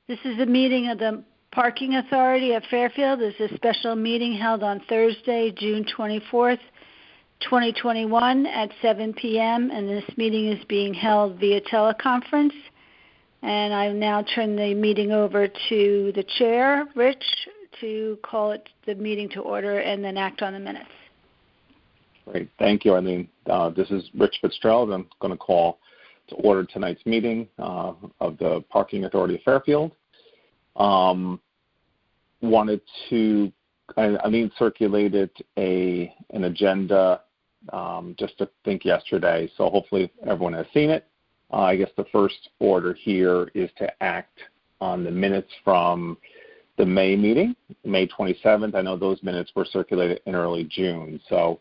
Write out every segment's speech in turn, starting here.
This is a meeting of the Parking Authority of Fairfield. This is a special meeting held on Thursday, June 24th, 2021 at 7 p.m. and this meeting is being held via teleconference. And I now turn the meeting over to the chair, Rich, to call it the meeting to order and then act on the minutes. Great. Thank you, Eileen. This is Rich Fitzgerald. I'm going to call to order tonight's meeting of the Parking Authority of Fairfield. Eileen circulated an agenda just I think yesterday, so hopefully everyone has seen it. I guess the first order here is to act on the minutes from the May meeting, May 27th. I know those minutes were circulated in early June, so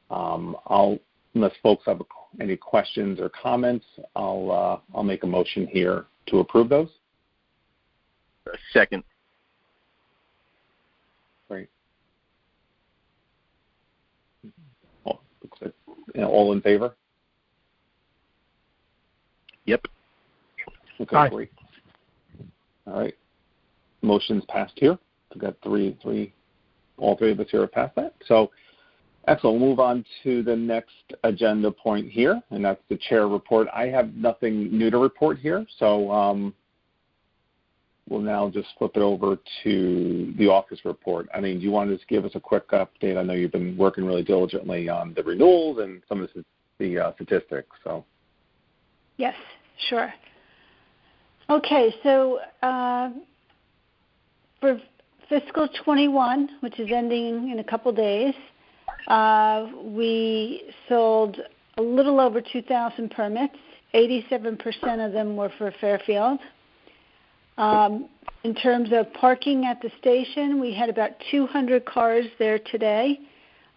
unless folks have any questions or comments, I'll make a motion here to approve those. Second. Great. All in favor? Yep. Okay, Aye. Great. All right. Motion's passed here. We've got all three of us here have passed that. So, excellent. We'll move on to the next agenda point here, and that's the chair report. I have nothing new to report here, so we'll now just flip it over to the office report. I mean, do you want to just give us a quick update? I know you've been working really diligently on the renewals and some of the statistics. So. Yes, sure. Okay, so for fiscal 21, which is ending in a couple days, we sold a little over 2,000 permits. 87% of them were for Fairfield. In terms of parking at the station, we had about 200 cars there today,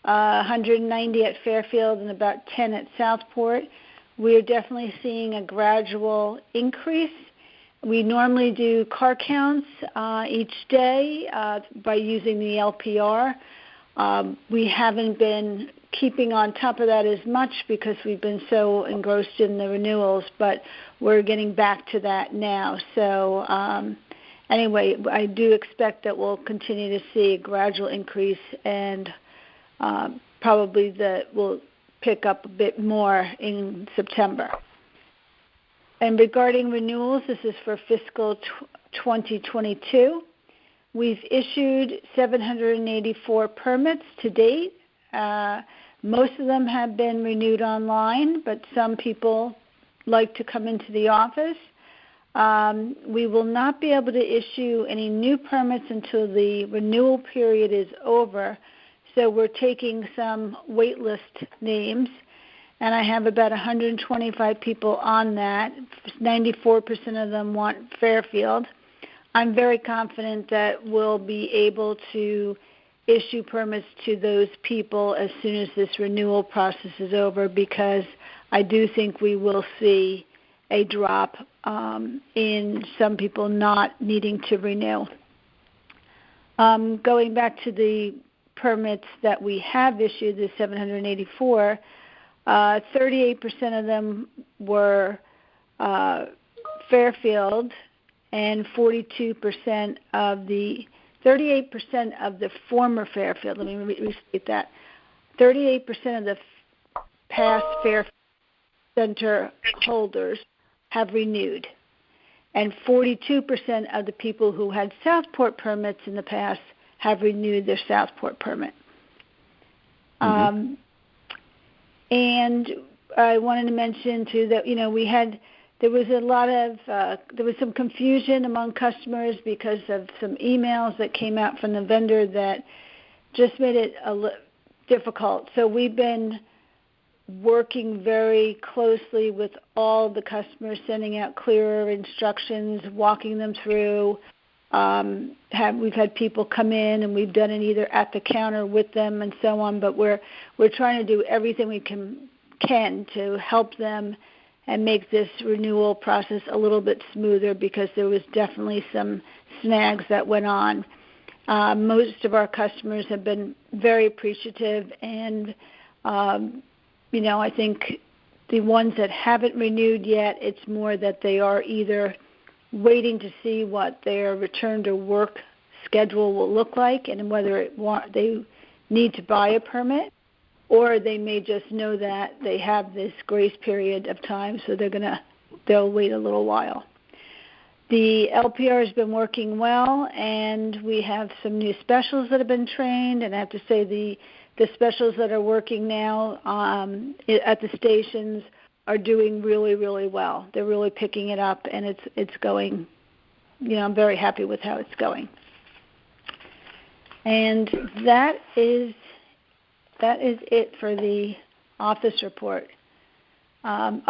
190 at Fairfield and about 10 at Southport. We are definitely seeing a gradual increase. We normally do car counts each day by using the LPR. We haven't been keeping on top of that as much because we've been so engrossed in the renewals, but we're getting back to that now. So anyway, I do expect that we'll continue to see a gradual increase and probably that will pick up a bit more in September. And regarding renewals, this is for fiscal 2022. We've issued 784 permits to date. Most of them have been renewed online, but some people like to come into the office. We will not be able to issue any new permits until the renewal period is over. So we're taking some wait list names, and I have about 125 people on that. 94% of them want Fairfield. I'm very confident that we'll be able to issue permits to those people as soon as this renewal process is over, because I do think we will see a drop in some people not needing to renew. Going back to the permits that we have issued, the 784, 38% of them were Fairfield, and 38% of the former Fairfield. Let me restate that. 38% of the past Fairfield Center holders have renewed, and 42% of the people who had Southport permits in the past have renewed their Southport permit. Mm-hmm. And I wanted to mention too that there was some confusion among customers because of some emails that came out from the vendor that just made it difficult. So we've been working very closely with all the customers, sending out clearer instructions, walking them through. We've had people come in and we've done it either at the counter with them and so on, but we're trying to do everything we can to help them and make this renewal process a little bit smoother, because there was definitely some snags that went on. Most of our customers have been very appreciative, and I think the ones that haven't renewed yet, it's more that they are either waiting to see what their return to work schedule will look like and whether they need to buy a permit, or they may just know that they have this grace period of time, so they'll wait a little while. The LPR has been working well, and we have some new specials that have been trained, and I have to say the specials that are working now at the stations are doing really, really well. They're really picking it up, and it's going, I'm very happy with how it's going. And that is it for the office report. One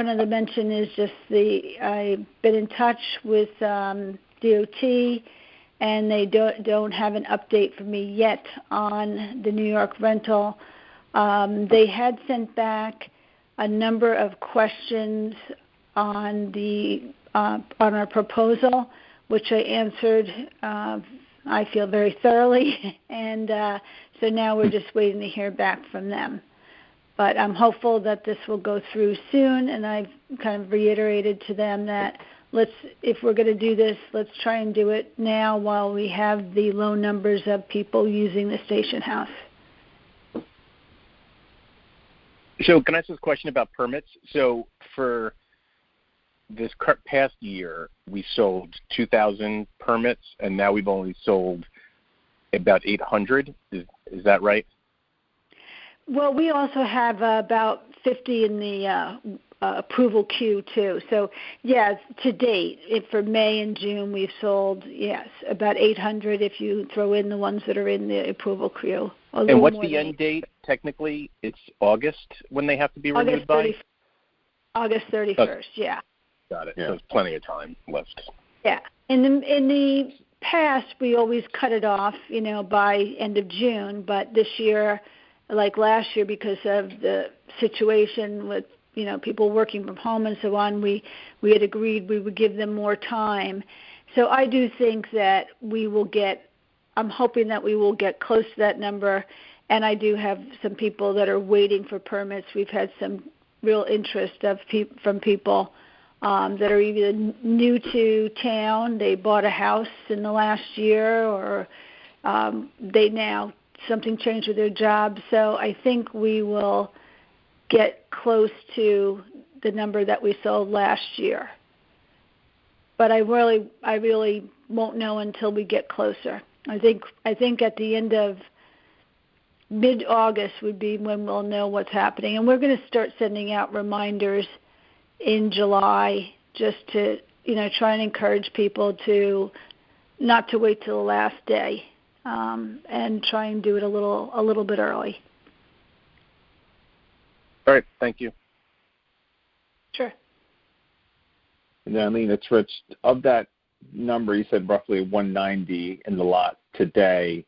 other mention is just I've been in touch with DOT, and they don't have an update for me yet on the New York rental. They had sent back a number of questions on our proposal, which I answered, I feel, very thoroughly, and so now we're just waiting to hear back from them. But I'm hopeful that this will go through soon, and I've kind of reiterated to them that if we're going to do this, let's try and do it now while we have the low numbers of people using the station house. So can I ask this question about permits? So for this past year, we sold 2,000 permits, and now we've only sold about 800. Is that right? Well, we also have about 50 in the approval queue, too. So, yes, to date, for May and June, we've sold, about 800 if you throw in the ones that are in the approval queue. And what's the end date? Technically, it's August when they have to be renewed by? August 31st, yeah. Got it. So there's plenty of time left. Yeah. In the past, we always cut it off, by end of June. But this year, like last year, because of the situation with, people working from home and so on, we had agreed we would give them more time. So I do think that I'm hoping that we will get close to that number. And I do have some people that are waiting for permits. We've had some real interest from people that are either new to town, they bought a house in the last year, or something changed with their job. So I think we will get close to the number that we sold last year. But I really won't know until we get closer. I think at the end of mid-August would be when we'll know what's happening. And we're going to start sending out reminders in July just to, try and encourage people to not to wait till the last day and try and do it a little bit early. All right. Thank you. Sure. And then, Eileen, it's Rich. Of that number, you said roughly 190 in the lot today.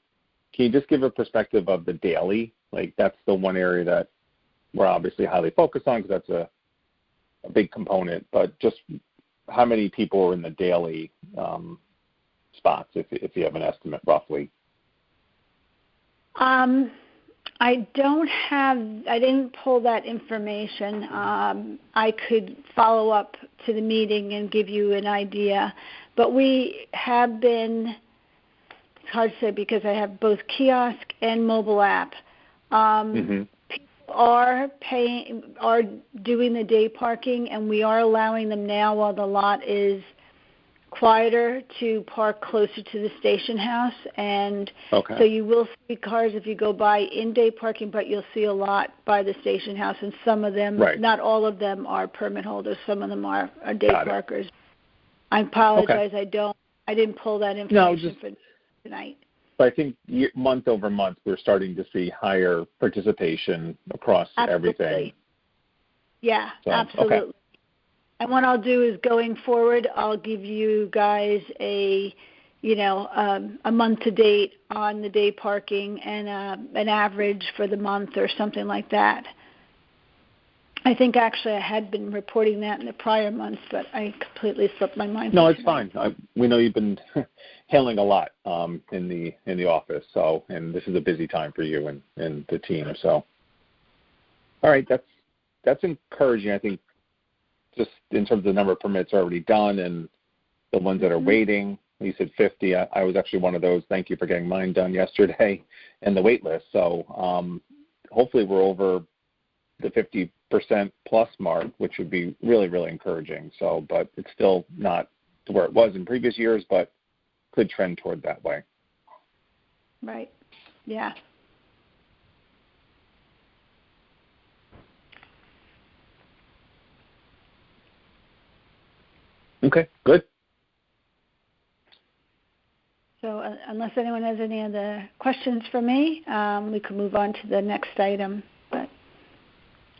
Can you just give a perspective of the daily? Like, that's the one area that we're obviously highly focused on because that's a big component. But just how many people are in the daily spots, if you have an estimate, roughly? I didn't pull that information. I could follow up to the meeting and give you an idea. But we have been, it's hard to say because I have both kiosk and mobile app. People are doing the day parking, and we are allowing them now while the lot is quieter to park closer to the station house. And so you will see cars if you go by in day parking, but you'll see a lot by the station house, and some of them, not all of them, are permit holders. Some of them are day parkers. I apologize. I didn't pull that information for tonight. But I think month over month we're starting to see higher participation across everything. Yeah, absolutely. Okay. And what I'll do is going forward, I'll give you guys a month to date on the day parking and an average for the month or something like that. I think actually I had been reporting that in the prior months, but I completely slipped my mind. No, it's fine. We know you've been handling a lot in the office, and this is a busy time for you and the team. So, all right, that's encouraging. I think just in terms of the number of permits already done and the ones that are waiting. You said 50. I was actually one of those. Thank you for getting mine done yesterday and the wait list. So hopefully we're over the 50% plus mark, which would be really, really encouraging. So, but it's still not to where it was in previous years, but could trend toward that way. Right. Yeah. Okay, good. So unless anyone has any other questions for me, we can move on to the next item. But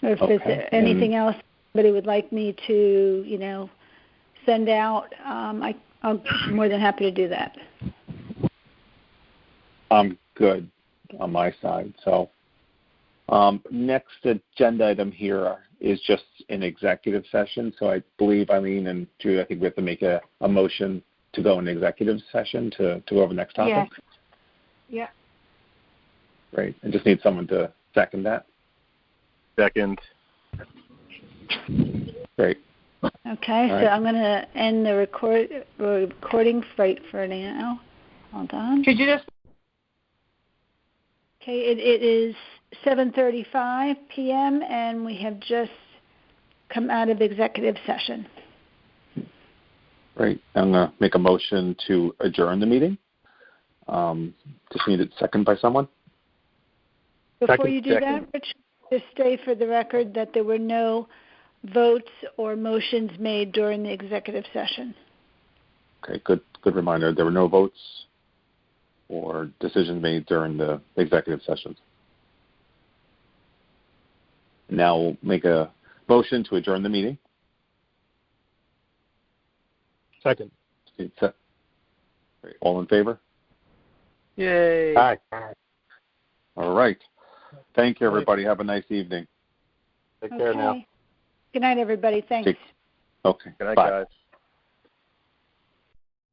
or if there's anything else somebody would like me to, send out, I'm more than happy to do that. I'm good on my side. So next agenda item here is just an executive session. So I believe, Eileen and Julie, I think we have to make a motion to go in executive session to go over the next topic. Yeah. Great. I just need someone to second that. Second. Great. Okay, so I'm going to end the recording for now. Hold on. Could you just? Okay, it is 7:35 p.m. and we have just come out of executive session. Great. I'm going to make a motion to adjourn the meeting. Just need a second by someone. Before you do that, Rich, just state for the record that there were no votes or motions made during the executive session. Okay, good reminder. There were no votes or decisions made during the executive sessions. Now we'll make a motion to adjourn the meeting. Second. All in favor? Yay. Aye. All right. Thank you, everybody. Have a nice evening. Take care now. Good night, everybody. Thanks. Okay. Good night, Bye. guys.